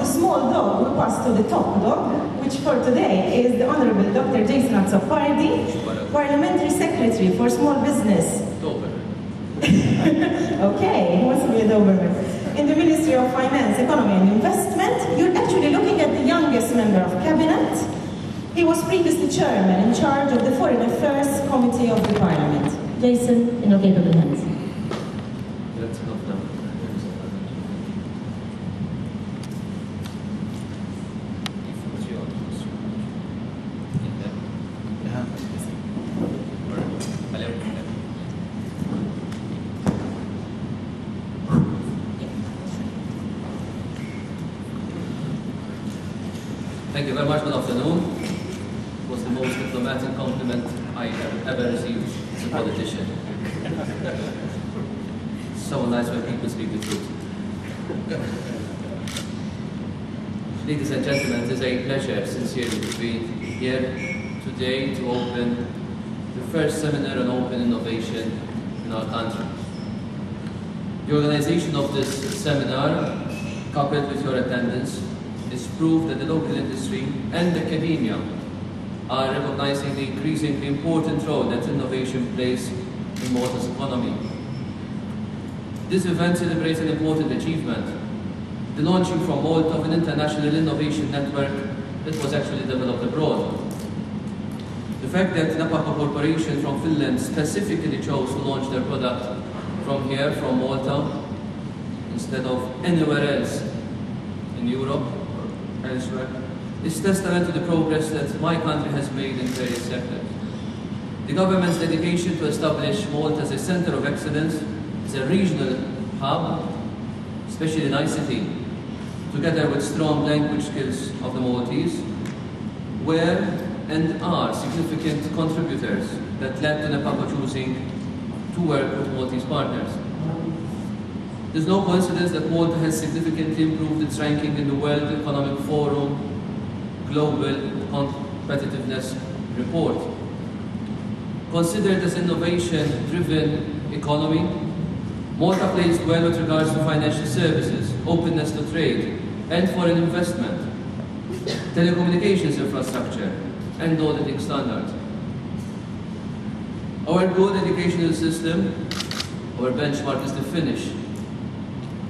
the small dog, we pass to the top dog, which for today is the Honorable Dr. Jason Azzopardi, Parliamentary Secretary for Small Business. Okay, he wants to be a Doberman. In the Ministry of Finance, Economy and Investment, you're actually looking at the youngest member of Cabinet. He was previously chairman in charge of the Foreign Affairs Committee of the Parliament. Jason, in your capable hands. Thank you very much. Good afternoon. It was the most diplomatic compliment I have ever received as a politician. So nice when people speak the truth. Ladies and gentlemen, it is a pleasure, sincerely, to be here today to open the first seminar on open innovation in our country. The organization of this seminar, coupled with your attendance, is proof that the local industry and academia are recognizing the increasingly important role that innovation plays in Malta's economy. This event celebrates an important achievement, the launching from Malta of an international innovation network that was actually developed abroad. The fact that Napaka Corporation from Finland specifically chose to launch their product from here, from Malta, instead of anywhere else in Europe, elsewhere, is testament to the progress that my country has made in various sectors. The government's dedication to establish Malta as a center of excellence, as a regional hub, especially in ICT, together with strong language skills of the Maltese, were and are significant contributors that led to Napaka choosing to work with Maltese partners. There's no coincidence that Malta has significantly improved its ranking in the World Economic Forum Global Competitiveness Report. Considered as an innovation-driven economy, Malta plays well with regards to financial services, openness to trade, and foreign investment, telecommunications infrastructure, and auditing standards. Our good educational system, our benchmark is the Finnish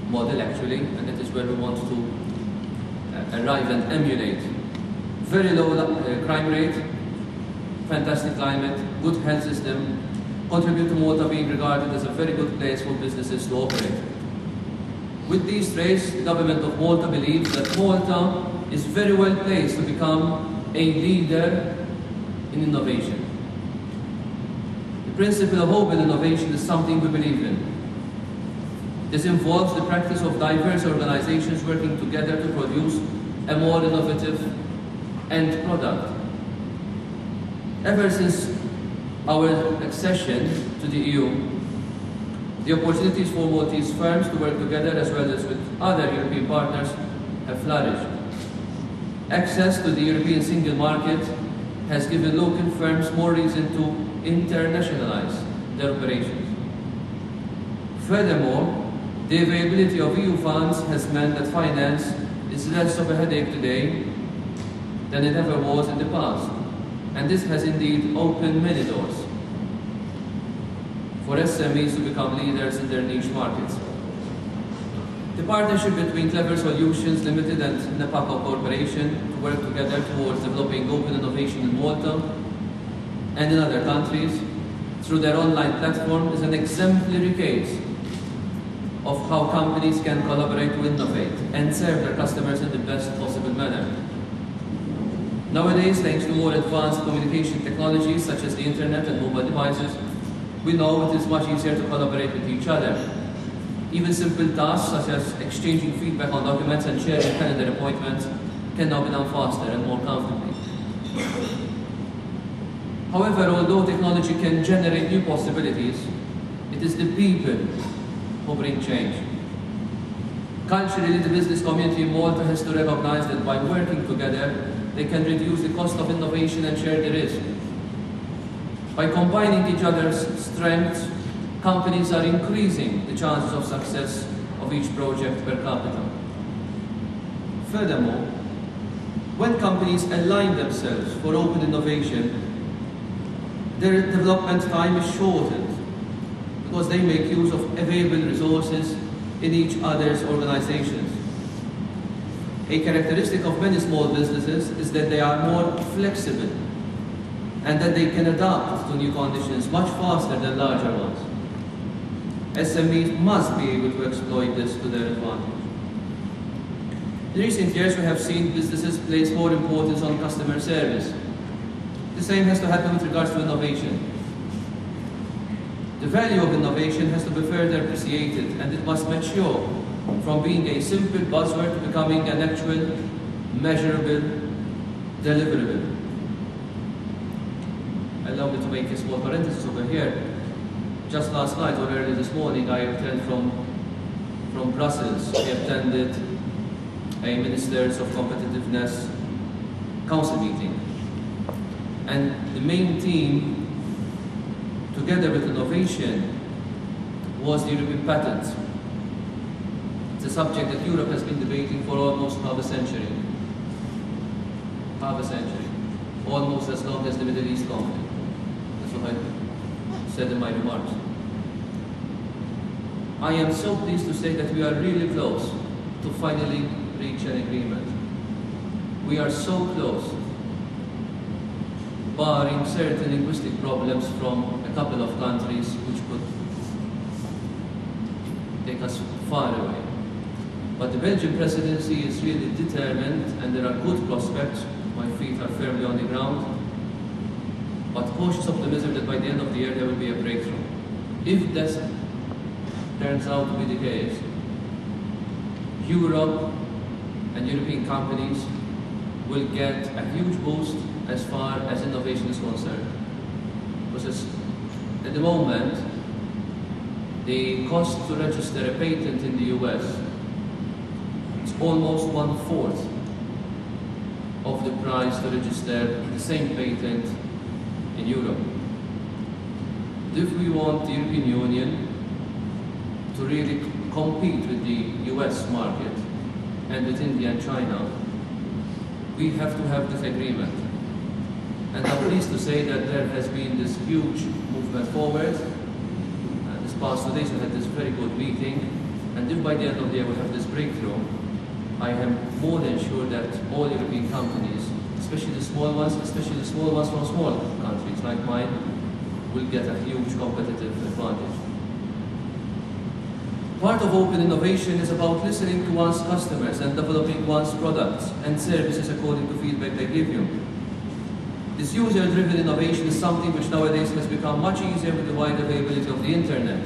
model actually, and that is where we want to arrive and emulate. Very low crime rate, fantastic climate, good health system, contribute to Malta being regarded as a very good place for businesses to operate. With these traits, the government of Malta believes that Malta is very well placed to become a leader in innovation. The principle of open innovation is something we believe in. This involves the practice of diverse organizations working together to produce a more innovative end product. Ever since our accession to the EU, the opportunities for Maltese firms to work together as well as with other European partners have flourished. Access to the European single market has given local firms more reason to internationalize their operations. Furthermore, the availability of EU funds has meant that finance is less of a headache today than it ever was in the past. And this has indeed opened many doors for SMEs to become leaders in their niche markets. The partnership between Clever Solutions Limited and Napaka Corporation to work together towards developing open innovation in Malta and in other countries through their online platform is an exemplary case of how companies can collaborate to innovate and serve their customers in the best possible manner. Nowadays, thanks to more advanced communication technologies such as the internet and mobile devices, we know it is much easier to collaborate with each other. Even simple tasks such as exchanging feedback on documents and sharing calendar appointments can now be done faster and more comfortably. However, although technology can generate new possibilities, it is the people who bring change. Culturally, the business community in Malta has to recognize that by working together, they can reduce the cost of innovation and share the risk. By combining each other's strengths, companies are increasing the chances of success of each project per capita. Furthermore, when companies align themselves for open innovation, their development time is shortened because they make use of available resources in each other's organizations. A characteristic of many small businesses is that they are more flexible and that they can adapt to new conditions much faster than larger ones. SMEs must be able to exploit this to their advantage. In recent years, we have seen businesses place more importance on customer service. The same has to happen with regards to innovation. The value of innovation has to be further appreciated, and it must mature from being a simple buzzword to becoming an actual, measurable, deliverable. Allow me to make a small parenthesis over here. Just last night or early this morning, I returned from Brussels. We attended a Ministers of Competitiveness Council meeting. And the main theme, together with innovation, was the European patent. It's a subject that Europe has been debating for almost half a century. Half a century. Almost as long as the Middle East conflict. That's what I said in my remarks. I am so pleased to say that we are really close to finally reach an agreement. We are so close, barring certain linguistic problems from a couple of countries which could take us far away. But the Belgian presidency is really determined, and there are good prospects. My feet are firmly on the ground, but cautious optimism that by the end of the year there will be a breakthrough. If this turns out to be the case, Europe and European companies will get a huge boost as far as innovation is concerned. Because at the moment, the cost to register a patent in the US is almost 1/4 of the price to register the same patent in Europe. If we want the European Union to really compete with the US market and with India and China, we have to have this agreement. And I'm pleased to say that there has been this huge movement forward. This past 2 days we had this very good meeting, and if by the end of the year we have this breakthrough, I am more than sure that all European companies, especially the small ones from small countries like mine, will get a huge competitive advantage. Part of open innovation is about listening to one's customers and developing one's products and services according to feedback they give you. This user-driven innovation is something which nowadays has become much easier with the wide availability of the internet.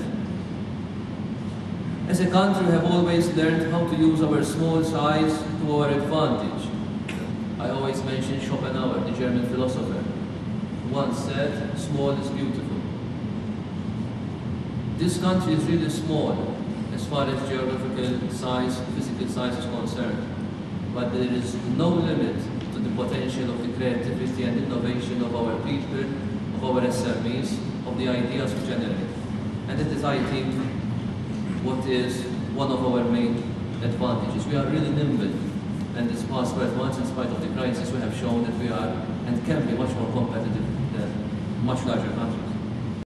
As a country, we have always learned how to use our small size to our advantage. I always mention Schopenhauer, the German philosopher, who once said, "Small is beautiful." This country is really small as far as geographical size, physical size is concerned, but there is no limit to the potential of the creativity and innovation of our people, of our SMEs, of the ideas we generate. And it is, I think, what is one of our main advantages. We are really nimble, and this past 12 months, in spite of the crisis, we have shown that we are and can be much more competitive than much larger countries.